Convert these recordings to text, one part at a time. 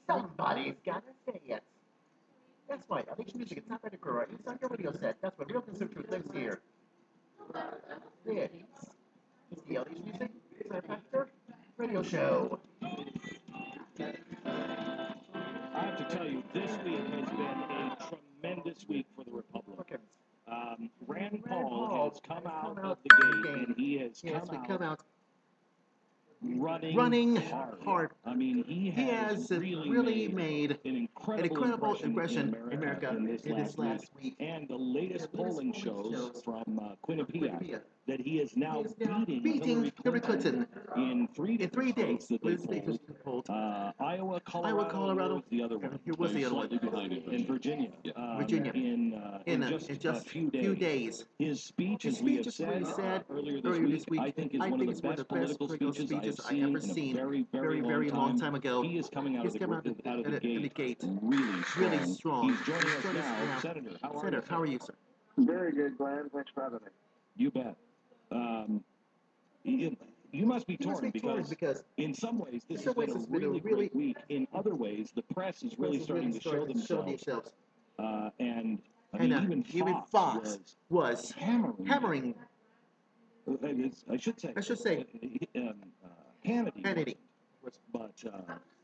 Somebody's gotta say it. That's right. LHMusic, it's not ready for it's on your radio set. That's what real conservative lives here. This is the LHMusic Factor radio show. I have to tell you, this week has been a tremendous week for the Republic. Rand Paul has come out of the gate, and he has come out running hard. I mean, he has really made an incredible impression in America in this last week. And the latest polling shows from Quinnipiac that he is now beating Hillary Clinton in three days. That they polled. Iowa, Colorado, the other one. Here was the other one. In Virginia. In just a few days. His speech, as we have said earlier this week, I think is one of the best political speeches I have ever seen. Very long time ago. He is coming out of the gate really strong. He's joining us now. Senator, how are you, sir? Very good, Glenn. Thanks for having me. You bet. You must be torn because in some ways this has been a really great week. In other ways, the press is really starting to show themselves. And even Fox was hammering. I should say Hannity. But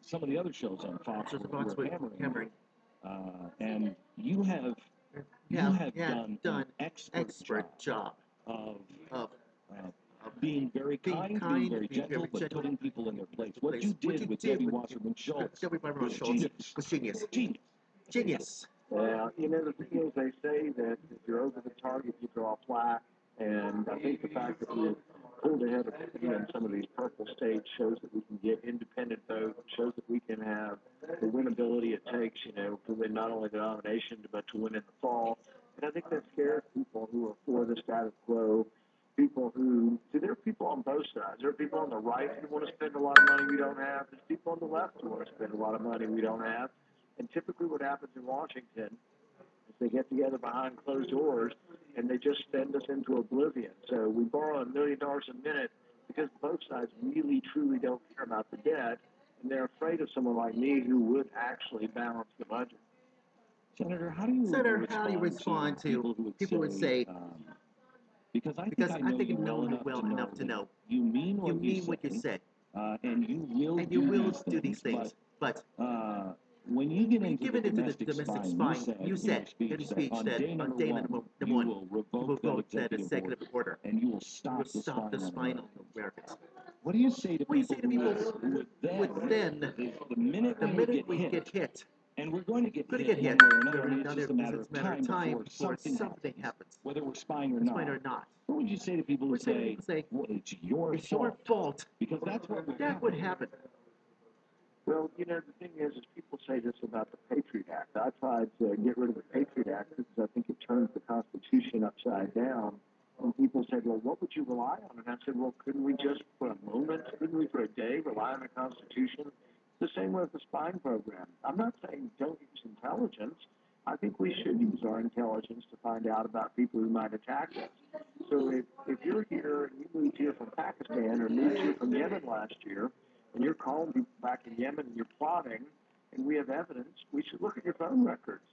some of the other shows on Fox were hammering. And you have done an expert job of being very kind, being very gentle, but putting people in their place. What you did with Debbie Wasserman Schultz was genius. Well, you know, the thing is, they say that if you're over the target, you draw flat. And I think the fact that we pulled ahead of in some of these purple states shows that we can get independent vote, shows that we can have the winnability it takes, you know, to win not only the nomination, but to win in the fall. And I think that scares people who are for the status quo, people who, see, there are people on both sides. There are people on the right who want to spend a lot of money we don't have. There's people on the left who want to spend a lot of money we don't have. And typically what happens in Washington is they get together behind closed doors and they just send us into oblivion. So we borrow $1 million a minute because both sides really, truly don't care about the debt, and they're afraid of someone like me who would actually balance the budget. Senator, how do you respond to people who say, because I think you know you well enough to know you mean what you say, and you will do these things, but when you get into the domestic spying, you said in your speech that on day number one, you will revoke that executive order, and you will stop the spying on Americans. What do you say to people who would then, the minute we get hit, and we're going to get hit one way or another, it's just a matter of time before something happens, whether we're spying or not. What would you say to people who say, well, it's your fault, because that's what would happen. Well, you know, the thing is people say this about the Patriot Act. I tried to get rid of the Patriot Act because I think it turns the Constitution upside down. And people said, well, what would you rely on? And I said, well, couldn't we just for a moment, couldn't we for a day rely on the Constitution? It's the same way with the spying program. I'm not saying don't use intelligence. I think we should use our intelligence to find out about people who might attack us. So if you're here and you moved here from Pakistan or moved here from Yemen last year, and you're calling people back in Yemen and you're plotting, and we have evidence, we should look at your phone records.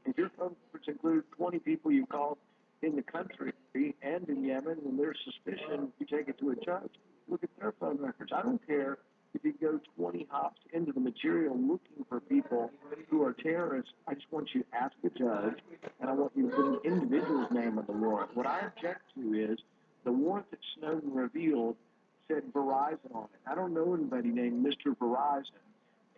If your phone records include 20 people you called in the country and in Yemen, and there's suspicion, you take it to a judge. Look at their phone records. I don't care if you go 20 hops into the material looking for people who are terrorists. I just want you to ask the judge, and I want you to put an individual's name on the warrant. What I object to is the warrant that Snowden revealed said Verizon on it. I don't know anybody named Mr. Verizon,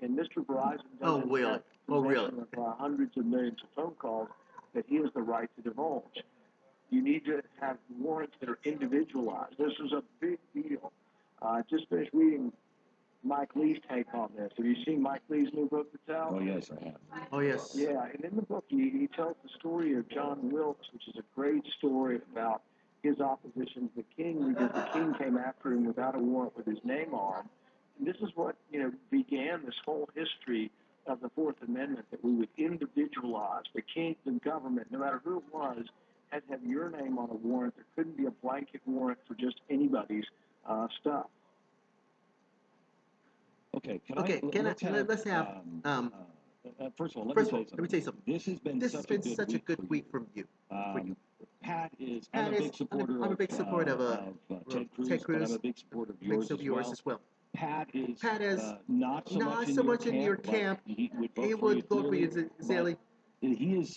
and Mr. Verizon doesn't have possession of hundreds of millions of phone calls that he has the right to divulge. You need to have warrants that are individualized. This is a big deal. I just finished reading Mike Lee's take on this. Have you seen Mike Lee's new book that's out? Oh, yes, I have. Oh, yes. Yeah, and in the book he tells the story of John Wilkes, which is a great story about his opposition to the king, because the king came after him without a warrant with his name on. And this is what, you know, began this whole history of the Fourth Amendment, that we would individualize the king, the government, no matter who it was, had to have your name on a warrant. There couldn't be a blanket warrant for just anybody's stuff. Okay, let's have, first of all, first of all, let me tell you something. This has been Such a good week from you. Pat is, I'm a big supporter of Ted Cruz, Ted Cruz, but I'm a big supporter of yours as well. Pat is, Not so much in your camp. He would He would vote for you, Zilly. This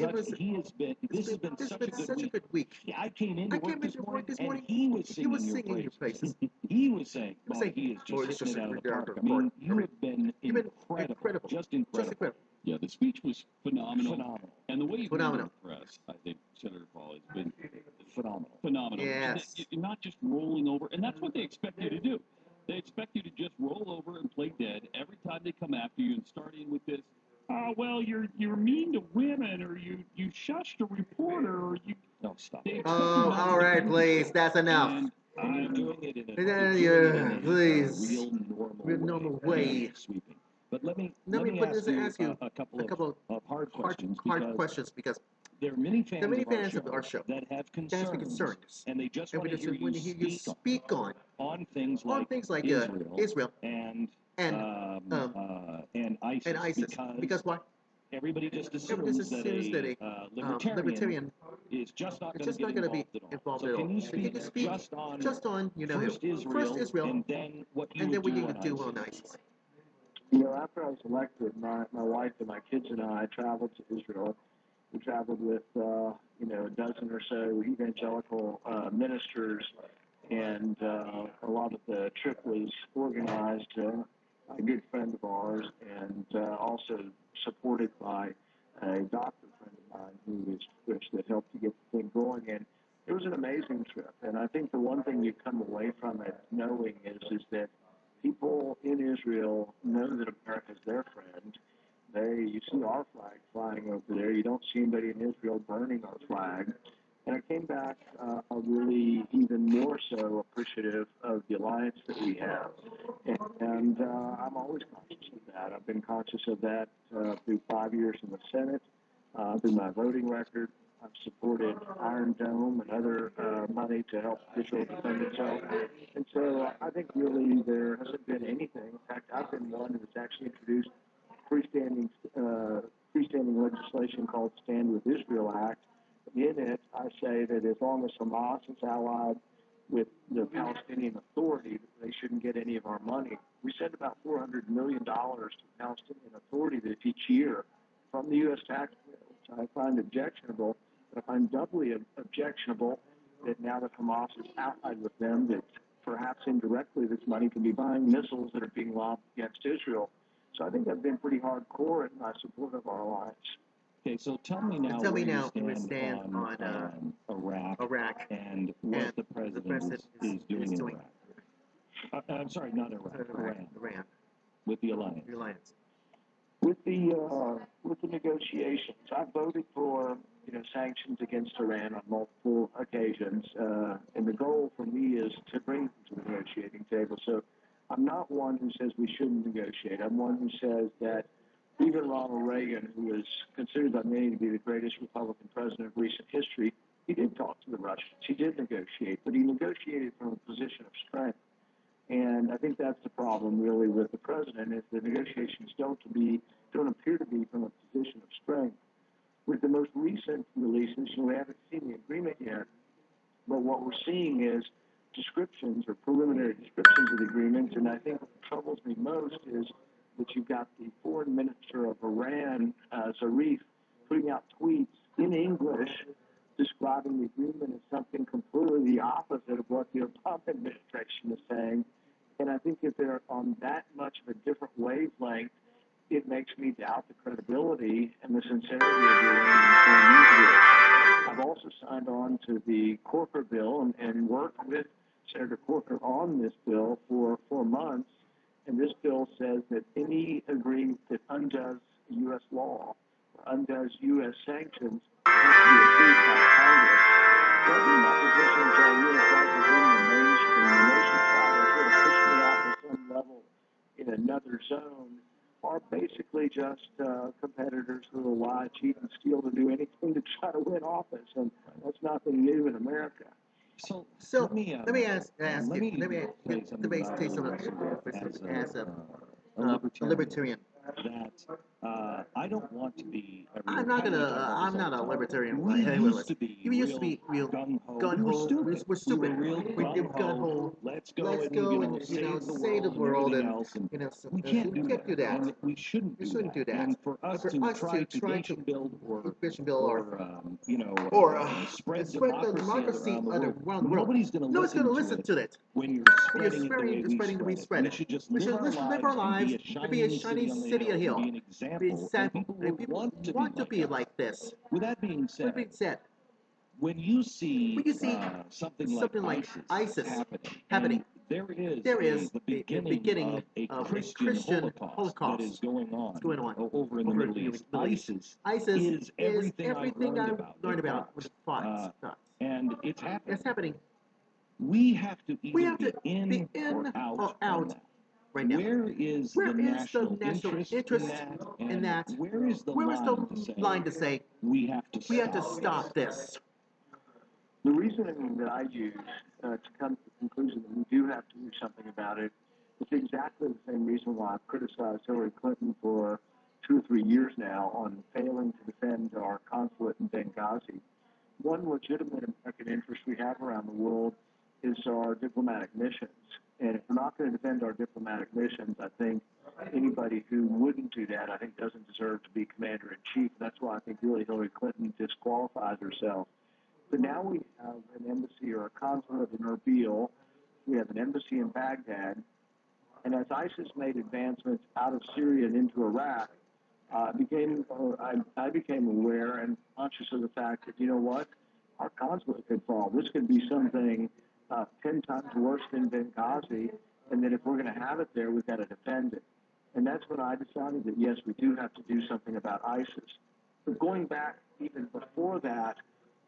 has been such a good week. I came into work this morning, and he was singing your praises. He was saying, he is just hitting it out of the park. I mean, you have been incredible, just incredible. Yeah, the speech was phenomenal. And the way you've handled the press, I think, Senator Paul, has been phenomenal. Yes. You're not just rolling over, and that's what they expect you to do. They expect you to just roll over and play dead every time they come after you, and starting with this, well, you're mean to women, or you shushed a reporter, or you... No, stop. Oh, all right, please. That's enough. And I'm doing it in a please. real normal way. Sweeping. But let me ask you a couple of hard questions because there are many fans, of our show that have concerns, and they just want to hear you speak on things like Israel and and ISIS, because why? Everybody just assumes that a libertarian is just not going to be involved at all. So can you speak just on first Israel, and then what you would do on ISIS? After I was elected, my wife and my kids and I traveled to Israel. We traveled with, a dozen or so evangelical ministers, and a lot of the trip was organized a good friend of ours, and also supported by a doctor friend of mine who is Jewish that helped to get the thing going. And it was an amazing trip. And I think the one thing you come away from it knowing is that people in Israel know that America is their friend. You see our flag flying over there. You don't see anybody in Israel burning our flag. And I came back really even more so appreciative of the alliance that we have. And I'm always conscious of that. I've been conscious of that through 5 years in the Senate, through my voting record. I've supported Iron Dome and other money to help Israel defend itself. And so I think really there hasn't been anything. In fact, I've been one who's actually introduced freestanding legislation called Stand With Israel Act. In it, I say that as long as Hamas is allied with the Palestinian Authority, they shouldn't get any of our money. We send about $400 million to the Palestinian Authority each year from the U.S. taxpayer, which I find objectionable. But I find doubly objectionable that now that Hamas is allied with them, that perhaps indirectly this money can be buying missiles that are being lobbed against Israel. So I think I've been pretty hardcore in my support of our alliance. Okay, so tell me now where you stand on Iraq and what the president is doing in Iraq. I'm sorry, not Iraq, Iran. With the alliance. With the negotiations, I voted for sanctions against Iran on multiple occasions, and the goal for me is to bring them to the negotiating table. So I'm not one who says we shouldn't negotiate. I'm one who says that even Ronald Reagan, who is considered by many to be the greatest Republican president of recent history, he did talk to the Russians. He did negotiate, but he negotiated from a position of strength. And I think that's the problem, really, with the president, is the negotiations don't appear to be from a position of strength. With the most recent releases, we haven't seen the agreement yet, but what we're seeing is descriptions or preliminary descriptions of the agreement, and I think what troubles me most is that you've got the foreign minister of Iran, Zarif, putting out tweets in English describing the agreement as something completely the opposite of what the Obama administration is saying. And I think if they're on that much of a different wavelength, it makes me doubt the credibility and the sincerity of the Iranian foreign minister. I've also signed on to the Corker bill and worked with Senator Corker on this bill for 4 months. And this bill says that any agreement that undoes U.S. law or undoes U.S. sanctions has to be approved by Congress. So I think my positions are really quite within the mainstream. And those who try to sort of push me out to some level in another zone are basically just competitors who will lie, cheat, and steal to do anything to try to win office. And that's nothing new in America. So let me ask you. Let me say something as a a libertarian. That I don't want to be. I'm not a libertarian. We used to be You used to be real gung ho. gun ho. We're stupid. We were real gun ho. Let's Let's go go and and save the world and else. And we can't do that. And we shouldn't do that. And for us to try to nation build or spread democracy around the world. Nobody's going to listen to it when you're spreading it the way we spread it. We should just live our lives and be a shining city on a hill. Be an example. And people want to be like this. With that being said, when you see something like ISIS happening, there is the beginning of a Christian Holocaust that is going on over in the Middle East. ISIS is everything I've learned about thoughts. And it's happening. It's happening. We have to either be in or out right now. Where is the national interest in that? Where is the line to say we have to stop this? The reasoning that I use to come to the conclusion that we do have to do something about it is exactly the same reason why I've criticized Hillary Clinton for 2 or 3 years now on failing to defend our consulate in Benghazi. One legitimate American interest we have around the world is our diplomatic missions. And if we're not going to defend our diplomatic missions, I think anybody who wouldn't do that, I think, doesn't deserve to be commander-in-chief. That's why I think really Hillary Clinton disqualifies herself. But now we have an embassy or a consulate in Erbil. We have an embassy in Baghdad. And as ISIS made advancements out of Syria and into Iraq, I became aware and conscious of the fact that, you know what, our consulate could fall. This could be something 10 times worse than Benghazi, and that if we're going to have it there, we've got to defend it. And that's when I decided that, yes, we do have to do something about ISIS. But going back even before that,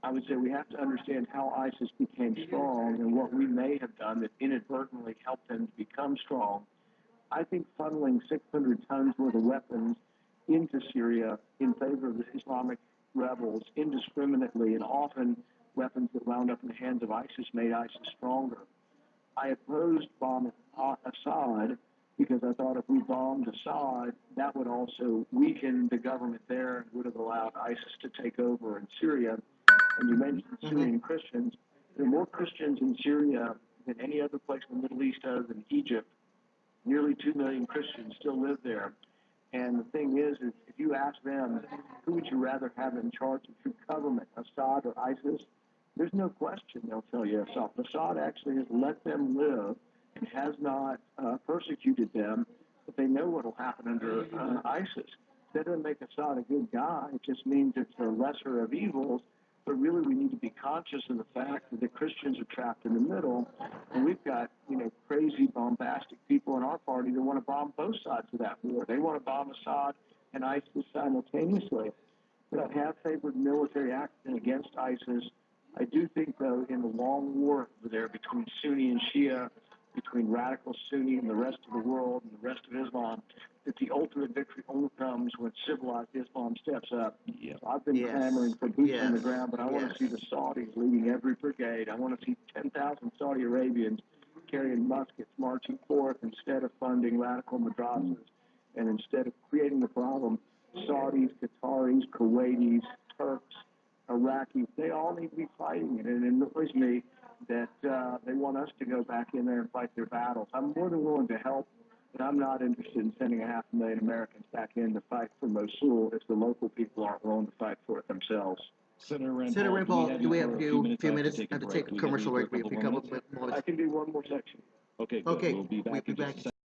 I would say we have to understand how ISIS became strong and what we may have done that inadvertently helped them to become strong. I think funneling 600 tons worth of weapons into Syria in favor of the Islamic rebels indiscriminately, and often weapons that wound up in the hands of ISIS, made ISIS stronger. I opposed bombing Assad because I thought if we bombed Assad, that would also weaken the government there and would have allowed ISIS to take over in Syria. And you mentioned Syrian Christians. There are more Christians in Syria than any other place in the Middle East other than Egypt. Nearly 2 million Christians still live there. And the thing is if you ask them, who would you rather have in charge of your government, Assad or ISIS? There's no question they'll tell you Assad. Assad actually has let them live and has not persecuted them, but they know what will happen under ISIS. That doesn't make Assad a good guy. It just means it's the lesser of evils. But really, we need to be conscious of the fact that the Christians are trapped in the middle, and we've got, crazy, bombastic people in our party that want to bomb both sides of that war. They want to bomb Assad and ISIS simultaneously. But I have favored military action against ISIS. I do think, though, in the long war there between Sunni and Shia, between radical Sunni and the rest of the world and the rest of Islam, that the ultimate victory only comes when civilized Islam steps up. Yeah. So I've been clamoring for boots on the ground, but I want to see the Saudis leading every brigade. I want to see 10,000 Saudi Arabians carrying muskets marching forth instead of funding radical madrasas, and instead of creating the problem. Saudis, Qataris, Kuwaitis, Turks, Iraqis, they all need to be fighting it. And it annoys me that they want us to go back in there and fight their battles. I'm more than willing to help, but I'm not interested in sending 500,000 Americans back in to fight for Mosul if the local people aren't willing to fight for it themselves. Senator Rand Paul, do we have a few minutes? I have to take a commercial break. We have a couple more minutes. I can do one more section. Okay, good. We'll be back in just a second.